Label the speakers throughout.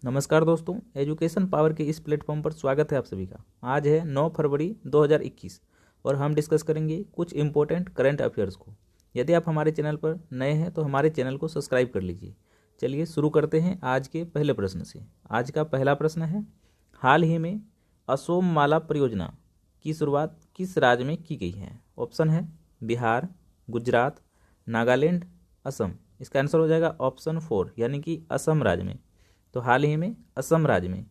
Speaker 1: नमस्कार दोस्तों, education power के इस प्लेटफॉर्म पर स्वागत है आप सभी का। आज है 9 फरवरी 2021 और हम डिस्कस करेंगे कुछ इंपॉर्टेंट करंट अफेयर्स को। यदि आप हमारे चैनल पर नए हैं तो हमारे चैनल को सब्सक्राइब कर लीजिए। चलिए शुरू करते हैं आज के पहले प्रश्न से। आज का पहला प्रश्न है, हाल ही में असोम माला परियोजना की शुरुआत किस राज्य में की गई है? ऑप्शन है बिहार, गुजरात, नागालैंड, असम। इसका आंसर हो जाएगा ऑप्शन 4 यानी कि असम राज्य में। तो हाल ही में असम राज्य में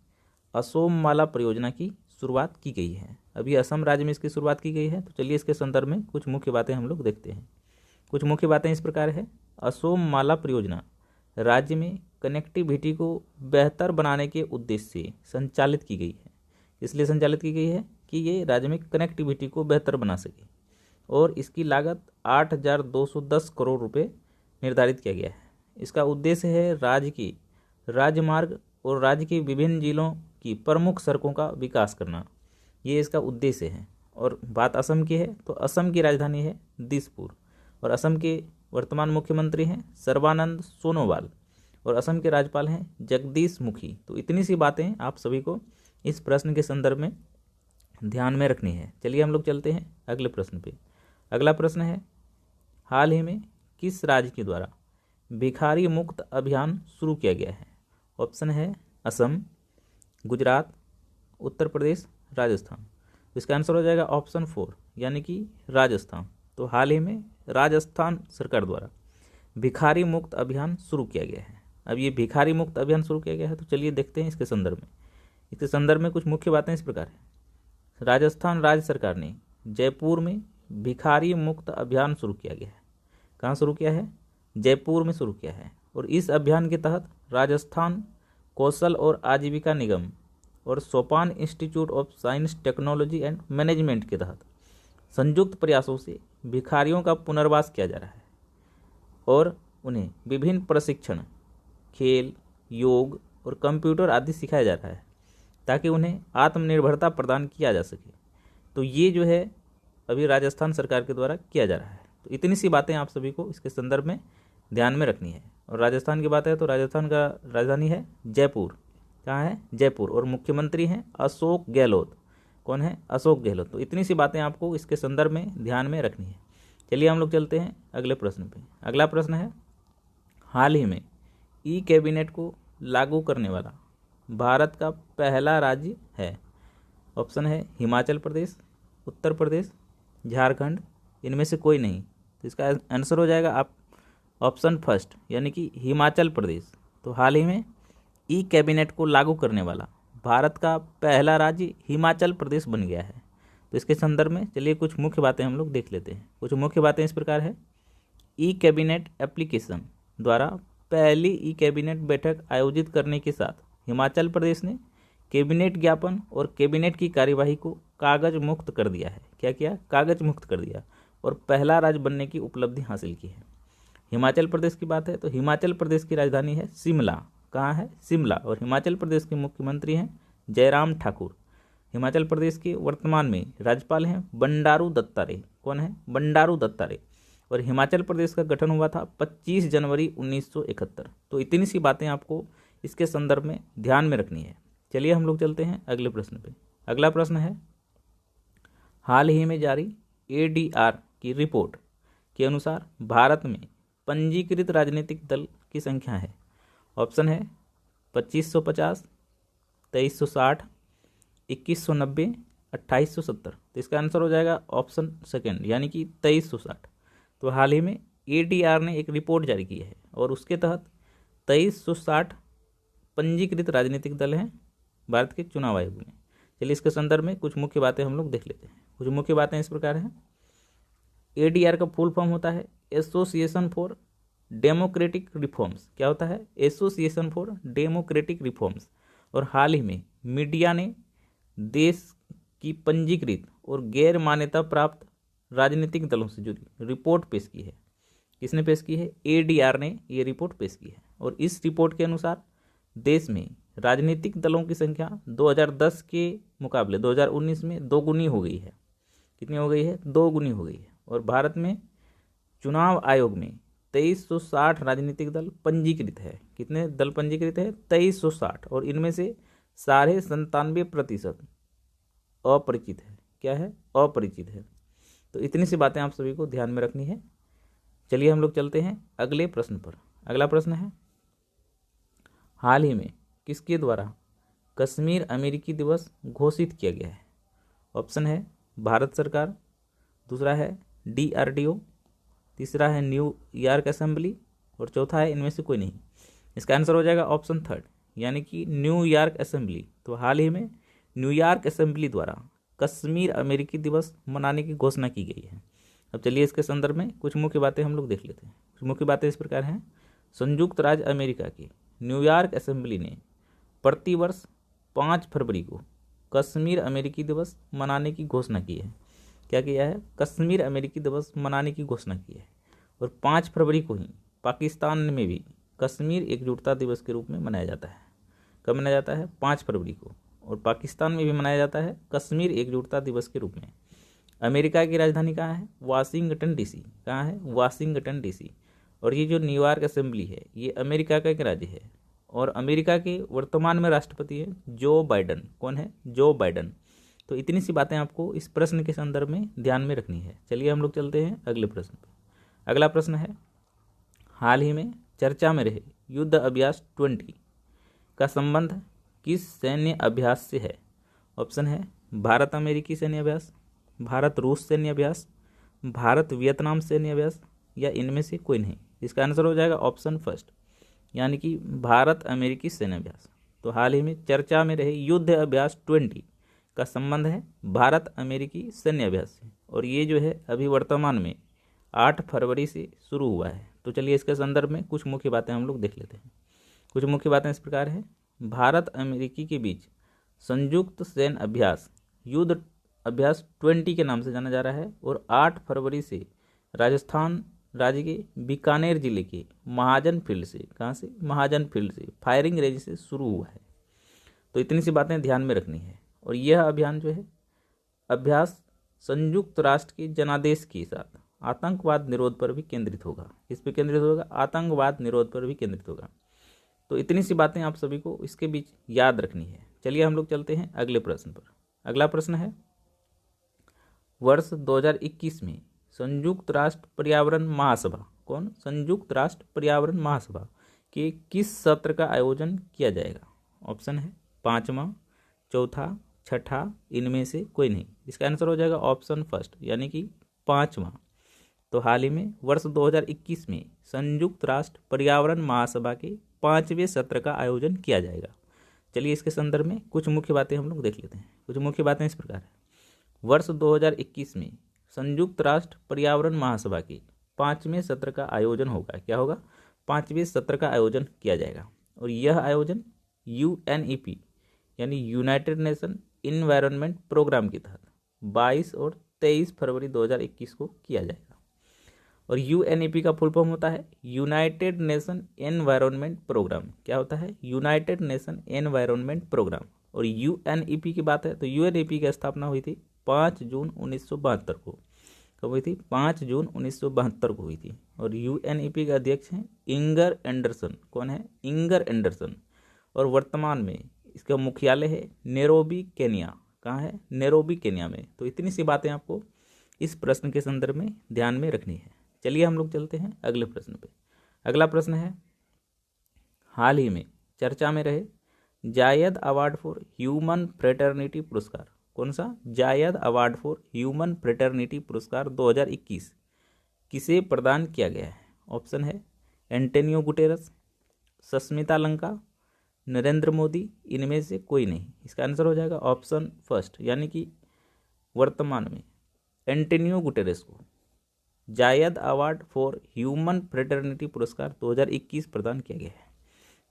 Speaker 1: असोम माला परियोजना की शुरुआत की गई है। अभी असम राज्य में इसकी शुरुआत की गई है। तो चलिए इसके संदर्भ में कुछ मुख्य बातें हम लोग देखते हैं। कुछ मुख्य बातें इस प्रकार है। असोम माला परियोजना राज्य में कनेक्टिविटी को बेहतर बनाने के उद्देश्य से संचालित की गई है। इसलिए संचालित की गई है कि ये राज्य में कनेक्टिविटी को बेहतर बना सके और इसकी लागत 8,210 करोड़ रुपये निर्धारित किया गया है। इसका उद्देश्य है राज्य की राजमार्ग और राज्य के विभिन्न जिलों की प्रमुख सड़कों का विकास करना, ये इसका उद्देश्य है। और बात असम की है तो असम की राजधानी है दिसपुर और असम के वर्तमान मुख्यमंत्री हैं सर्बानंद सोनोवाल और असम के राज्यपाल हैं जगदीश मुखी। तो इतनी सी बातें आप सभी को इस प्रश्न के संदर्भ में ध्यान में रखनी है। चलिए हम लोग चलते हैं अगले प्रश्न पे। अगला प्रश्न है, हाल ही में किस राज्य के द्वारा भिखारी मुक्त अभियान शुरू किया गया है? ऑप्शन है असम, गुजरात, उत्तर प्रदेश, राजस्थान। तो इसका आंसर हो जाएगा ऑप्शन 4 यानी कि राजस्थान। तो हाल ही में राजस्थान सरकार द्वारा भिखारी मुक्त अभियान शुरू किया गया है। अब ये भिखारी मुक्त अभियान शुरू किया गया है तो चलिए देखते हैं इसके संदर्भ में। इसके संदर्भ में कुछ मुख्य बातें इस प्रकार है। राजस्थान राज्य सरकार ने जयपुर में भिखारी मुक्त अभियान शुरू किया गया है। कहाँ शुरू किया है? जयपुर में शुरू किया है। और इस अभियान के तहत राजस्थान कौशल और आजीविका निगम और सोपान institute of science technology and management के तहत संयुक्त प्रयासों से भिखारियों का पुनर्वास किया जा रहा है और उन्हें विभिन्न प्रशिक्षण, खेल, योग और कंप्यूटर आदि सिखाया जा रहा है ताकि उन्हें आत्मनिर्भरता प्रदान किया जा सके। तो ये जो है अभी राजस्थान सरकार के द्वारा किया जा रहा है। तो इतनी सी बातें आप सभी को इसके संदर्भ में ध्यान में रखनी है। और राजस्थान की बात है तो राजस्थान का राजधानी है जयपुर। कहाँ है? जयपुर। और मुख्यमंत्री हैं अशोक गहलोत। कौन है? अशोक गहलोत। तो इतनी सी बातें आपको इसके संदर्भ में ध्यान में रखनी है। चलिए हम लोग चलते हैं अगले प्रश्न पे। अगला प्रश्न है, हाल ही में ई कैबिनेट को लागू करने वाला भारत का पहला राज्य है। ऑप्शन है हिमाचल प्रदेश, उत्तर प्रदेश, झारखंड, इनमें से कोई नहीं। तो इसका आंसर हो जाएगा आप ऑप्शन फर्स्ट यानी कि हिमाचल प्रदेश। तो हाल ही में ई कैबिनेट को लागू करने वाला भारत का पहला राज्य हिमाचल प्रदेश बन गया है। तो इसके संदर्भ में चलिए कुछ मुख्य बातें हम लोग देख लेते हैं। कुछ मुख्य बातें इस प्रकार है। ई कैबिनेट एप्लीकेशन द्वारा पहली ई कैबिनेट बैठक आयोजित करने के साथ हिमाचल प्रदेश ने कैबिनेट ज्ञापन और कैबिनेट की कार्यवाही को कागज मुक्त कर दिया है। क्या किया? कागज मुक्त कर दिया और पहला राज्य बनने की उपलब्धि हासिल की है। हिमाचल प्रदेश की बात है तो हिमाचल प्रदेश की राजधानी है शिमला। कहाँ है? शिमला। और हिमाचल प्रदेश के मुख्यमंत्री हैं जयराम ठाकुर। हिमाचल प्रदेश के वर्तमान में राज्यपाल हैं बंडारू दत्तात्रेय। कौन है? बंडारू दत्तात्रेय। और हिमाचल प्रदेश का गठन हुआ था 25 जनवरी 1971। तो इतनी सी बातें आपको इसके संदर्भ में ध्यान में रखनी है। चलिए हम लोग चलते हैं अगले प्रश्न पे। अगला प्रश्न है, हाल ही में जारी ADR की रिपोर्ट के अनुसार भारत में पंजीकृत राजनीतिक दल की संख्या है। ऑप्शन है 2550, 2360, 2190, 2870। तो इसका आंसर हो जाएगा ऑप्शन सेकंड यानी कि 2360। तो हाल ही में ADR ने एक रिपोर्ट जारी की है और उसके तहत 2360 पंजीकृत राजनीतिक दल हैं भारत के चुनाव आयोग में। चलिए इसके संदर्भ में कुछ मुख्य बातें हम लोग देख लेते हैं। कुछ मुख्य बातें इस प्रकार हैं। ADR का फुल फॉर्म होता है एसोसिएशन फॉर डेमोक्रेटिक रिफॉर्म्स। क्या होता है? Association for democratic reforms. और हाल ही में मीडिया ने देश की पंजीकृत और गैर मान्यता प्राप्त राजनीतिक दलों से जुड़ी रिपोर्ट पेश की है। किसने पेश की है? ADR ने ये रिपोर्ट पेश की है। और इस रिपोर्ट के अनुसार देश में राजनीतिक दलों की संख्या 2010 के मुकाबले 2019 में दोगुनी हो गई है। कितनी हो गई है? दोगुनी हो गई है। और भारत में चुनाव आयोग में 2360 राजनीतिक दल पंजीकृत है। कितने दल पंजीकृत है? 2360, और इनमें से 97% अपरिचित है। क्या है? अपरिचित है। तो इतनी सी बातें आप सभी को ध्यान में रखनी है। चलिए हम लोग चलते हैं अगले प्रश्न पर। अगला प्रश्न है, हाल ही में किसके द्वारा कश्मीर अमेरिकी दिवस घोषित किया गया है? ऑप्शन है भारत सरकार, दूसरा है DRDO, तीसरा है न्यूयॉर्क असेंबली, और चौथा है इनमें से कोई नहीं। इसका आंसर हो जाएगा ऑप्शन थर्ड, यानी कि न्यूयॉर्क असेंबली। तो हाल ही में न्यूयॉर्क असेंबली द्वारा कश्मीर अमेरिकी दिवस मनाने की घोषणा की गई है। अब चलिए इसके संदर्भ में कुछ मुख्य बातें हम लोग देख लेते हैं। कुछ मुख्य बातें इस प्रकार हैं, संयुक्त राज्य अमेरिका की न्यूयॉर्क असेंबली ने प्रतिवर्ष 5 फरवरी को कश्मीर अमेरिकी दिवस मनाने की घोषणा की है। क्या किया है? कश्मीर अमेरिकी दिवस मनाने की घोषणा की है। और 5 फरवरी को ही पाकिस्तान में भी कश्मीर एकजुटता दिवस के रूप में मनाया जाता है। कब मनाया जाता है? 5 फरवरी को। और पाकिस्तान में भी मनाया जाता है कश्मीर एकजुटता दिवस के रूप में। अमेरिका की राजधानी कहाँ है? Washington DC। कहाँ है? Washington DC। और ये जो न्यूयॉर्क असेंबली है ये अमेरिका का एक राज्य है, और अमेरिका के वर्तमान में राष्ट्रपति है जो बाइडन। कौन है? जो बाइडन। तो इतनी सी बातें आपको इस प्रश्न के संदर्भ में ध्यान में रखनी है। चलिए हम लोग चलते हैं अगले प्रश्न पर। अगला प्रश्न है, हाल ही में चर्चा में रहे युद्ध अभ्यास 20 का संबंध किस सैन्य अभ्यास से है? ऑप्शन है भारत अमेरिकी सैन्य अभ्यास, भारत रूस सैन्य अभ्यास, भारत वियतनाम सैन्य अभ्यास, या इनमें से कोई नहीं। इसका आंसर हो जाएगा ऑप्शन फर्स्ट, यानी कि भारत अमेरिकी सैन्य अभ्यास। तो हाल ही में चर्चा में रहे युद्ध अभ्यास 20 का संबंध है भारत अमेरिकी सैन्य अभ्यास से, और ये जो है अभी वर्तमान में 8 फरवरी से शुरू हुआ है। तो चलिए इसके संदर्भ में कुछ मुख्य बातें हम लोग देख लेते हैं। कुछ मुख्य बातें इस प्रकार है, भारत अमेरिकी के बीच संयुक्त सैन्य अभ्यास युद्ध अभ्यास 20 के नाम से जाना जा रहा है, और 8 फरवरी से राजस्थान राज्य के बीकानेर जिले के महाजन फील्ड से, कहाँ से? महाजन फील्ड से फायरिंग रेंज से शुरू हुआ है। तो इतनी सी बातें ध्यान में रखनी है। और यह अभियान जो है अभ्यास संयुक्त राष्ट्र के जनादेश के साथ आतंकवाद निरोध पर भी केंद्रित होगा। किस पे केंद्रित होगा? आतंकवाद निरोध पर भी केंद्रित होगा। तो इतनी सी बातें आप सभी को इसके बीच याद रखनी है। चलिए हम लोग चलते हैं अगले प्रश्न पर। अगला प्रश्न है, वर्ष 2021 में संयुक्त राष्ट्र पर्यावरण महासभा, कौन? संयुक्त राष्ट्र पर्यावरण महासभा के किस सत्र का आयोजन किया जाएगा? ऑप्शन है 5वां, चौथा, छठा, इनमें से कोई नहीं। इसका आंसर हो जाएगा ऑप्शन फर्स्ट, यानी कि 5वां। तो हाल ही में वर्ष 2021 में संयुक्त राष्ट्र पर्यावरण महासभा के 5वें सत्र का आयोजन किया जाएगा। चलिए इसके संदर्भ में कुछ मुख्य बातें हम लोग देख लेते हैं। कुछ मुख्य बातें इस प्रकार है, वर्ष 2021 में संयुक्त राष्ट्र पर्यावरण महासभा के 5वें सत्र का आयोजन होगा। क्या होगा? 5वें सत्र का आयोजन किया जाएगा। और यह आयोजन UNEP यानी यूनाइटेड नेशन इन्वायरमेंट प्रोग्राम के तहत 22 और 23 फरवरी 2021 को किया जाएगा। और UNEP का फुल फॉर्म होता है यूनाइटेड नेशन एनवायरनमेंट प्रोग्राम। क्या होता है? United nation environment program. और UNEP की बात है तो UNEP की स्थापना हुई थी 5 जून 1972 को। कब हुई थी? 5 जून 1972 को हुई थी। और UNEP के अध्यक्ष हैं इंगर एंडरसन। कौन है? Inger Anderson. और वर्तमान में इसका मुख्यालय है नैरोबी, केन्या। कहाँ है? नैरोबी, केन्या में। तो इतनी सी बातें आपको इस प्रश्न के संदर्भ में ध्यान में रखनी है। चलिए हम लोग चलते हैं अगले प्रश्न पे। अगला प्रश्न है, हाल ही में चर्चा में रहे जायद अवार्ड फॉर ह्यूमन फ्रेटर्निटी पुरस्कार। कौन सा? जायद अवार्ड फॉर ह्यूमन फ्रेटर्निटी पुरस्कार 2021 किसे प्रदान किया गया है? ऑप्शन है एंटोनियो गुटेरस, सस्मिता लंका, नरेंद्र मोदी, इनमें से कोई नहीं। इसका आंसर हो जाएगा ऑप्शन फर्स्ट, यानी कि वर्तमान में एंटोनियो गुटेरस को जायद अवार्ड फॉर ह्यूमन फ्रेटर्निटी पुरस्कार 2021 प्रदान किया गया है।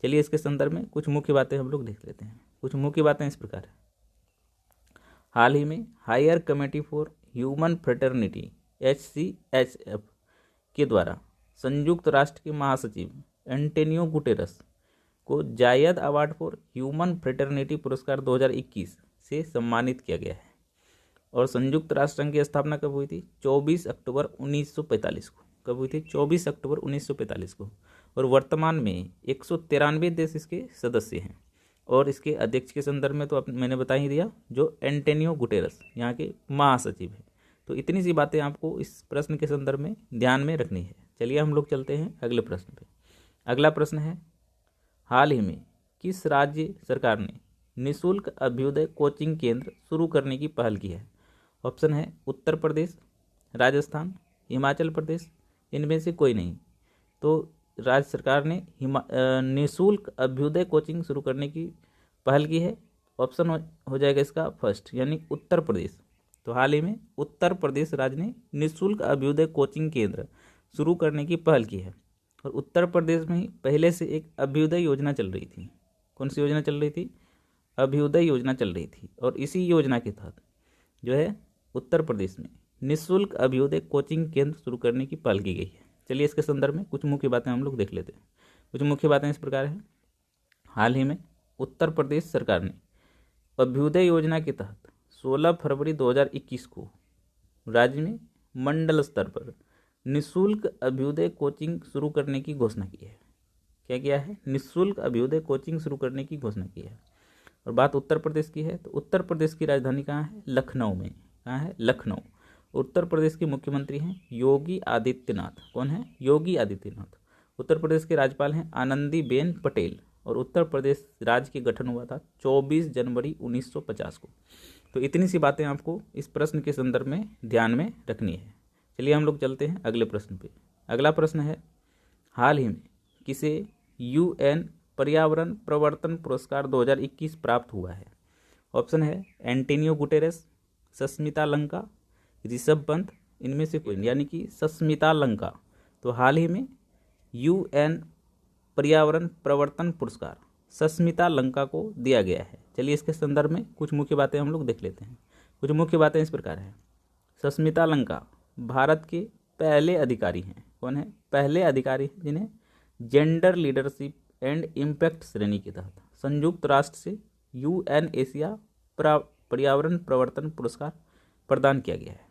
Speaker 1: चलिए इसके संदर्भ में कुछ मुख्य बातें हम लोग देख लेते हैं। कुछ मुख्य बातें इस प्रकार है, हाल ही में higher committee for human fraternity HCHF के द्वारा संयुक्त राष्ट्र के महासचिव एंटोनियो गुटेरस को जायद अवार्ड फॉर ह्यूमन फ्रेटर्निटी पुरस्कार 2021 से सम्मानित किया गया है। और संयुक्त राष्ट्र संघ की स्थापना कब हुई थी? 24 अक्टूबर 1945 को। कब हुई थी? 24 अक्टूबर 1945 को। और वर्तमान में 193 देश इसके सदस्य हैं। और इसके अध्यक्ष के संदर्भ में तो मैंने बता ही दिया, जो एंटोनियो गुटेरस यहाँ के महासचिव हैं। तो इतनी सी बातें आपको इस प्रश्न के संदर्भ में ध्यान में रखनी है। चलिए हम लोग चलते हैं अगले प्रश्न पे। अगला प्रश्न है, हाल ही में किस राज्य सरकार ने निःशुल्क अभ्युदय कोचिंग केंद्र शुरू करने की पहल की है? ऑप्शन है उत्तर प्रदेश, राजस्थान, हिमाचल प्रदेश, इनमें से कोई नहीं। तो राज्य सरकार ने निःशुल्क अभ्युदय कोचिंग शुरू करने की पहल की है। ऑप्शन हो जाएगा इसका फर्स्ट, यानी उत्तर प्रदेश। तो हाल ही में उत्तर प्रदेश राज्य ने निःशुल्क अभ्युदय कोचिंग केंद्र शुरू करने की पहल की है। और उत्तर प्रदेश में ही पहले से एक अभ्युदय योजना चल रही थी। कौन सी योजना चल रही थी? अभ्युदय योजना चल रही थी। और इसी योजना के तहत जो है उत्तर प्रदेश में निःशुल्क अभ्युदय कोचिंग केंद्र शुरू करने की पहल की गई है। चलिए इसके संदर्भ में कुछ मुख्य बातें हम लोग देख लेते हैं। कुछ मुख्य बातें इस प्रकार हैं। हाल ही में उत्तर प्रदेश सरकार ने अभ्युदय योजना के तहत 16 फरवरी 2021 को राज्य में मंडल स्तर पर निःशुल्क अभ्युदय कोचिंग शुरू करने की घोषणा की है। क्या किया है? निःशुल्क अभ्युदय कोचिंग शुरू करने की घोषणा की है। और बात उत्तर प्रदेश की है, तो उत्तर प्रदेश की राजधानी कहाँ है? लखनऊ में। कहाँ है? लखनऊ। उत्तर प्रदेश के मुख्यमंत्री हैं योगी आदित्यनाथ। कौन है? योगी आदित्यनाथ। उत्तर प्रदेश के राज्यपाल हैं आनंदीबेन पटेल। और उत्तर प्रदेश राज्य के गठन हुआ था 24 जनवरी 1950 को। तो इतनी सी बातें आपको इस प्रश्न के संदर्भ में ध्यान में रखनी है। चलिए हम लोग चलते हैं अगले प्रश्न पे। अगला प्रश्न है, हाल ही में किसे UN पर्यावरण प्रवर्तन पुरस्कार 2021 प्राप्त हुआ है? ऑप्शन है एंटोनियो गुटेरेस, सस्मिता लंका, ऋषभ पंत, इनमें से कोई, यानी कि सस्मिता लंका। तो हाल ही में UN पर्यावरण प्रवर्तन पुरस्कार सस्मिता लंका को दिया गया है। चलिए इसके संदर्भ में कुछ मुख्य बातें हम लोग देख लेते हैं। कुछ मुख्य बातें इस प्रकार हैं। सस्मिता लंका भारत के पहले अधिकारी हैं। कौन है? पहले अधिकारी जिन्हें जेंडर लीडरशिप एंड इम्पैक्ट श्रेणी के तहत संयुक्त राष्ट्र से UN एशिया पर्यावरण प्रवर्तन पुरस्कार प्रदान किया गया है।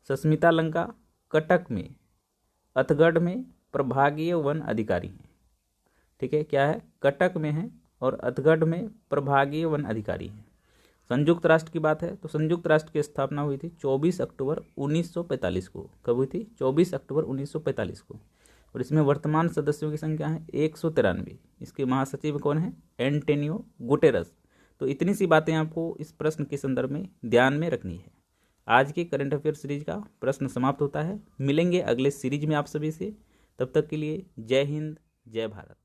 Speaker 1: सस्मिता लंका कटक में अथगढ़ में प्रभागीय वन अधिकारी हैं। ठीक है, क्या है? कटक में है और अथगढ़ में प्रभागीय वन अधिकारी हैं। संयुक्त राष्ट्र की बात है तो संयुक्त राष्ट्र की स्थापना हुई थी 24 अक्टूबर 1945 को। कब हुई थी? 24 अक्टूबर 1945 को। और इसमें वर्तमान सदस्यों की संख्या है 193। इसके महासचिव कौन है? Antonio Guterres. तो इतनी सी बातें आपको इस प्रश्न के संदर्भ में ध्यान में रखनी है। आज के करंट अफेयर सीरीज का प्रश्न समाप्त होता है। मिलेंगे अगले सीरीज में आप सभी से। तब तक के लिए जय हिंद, जय भारत।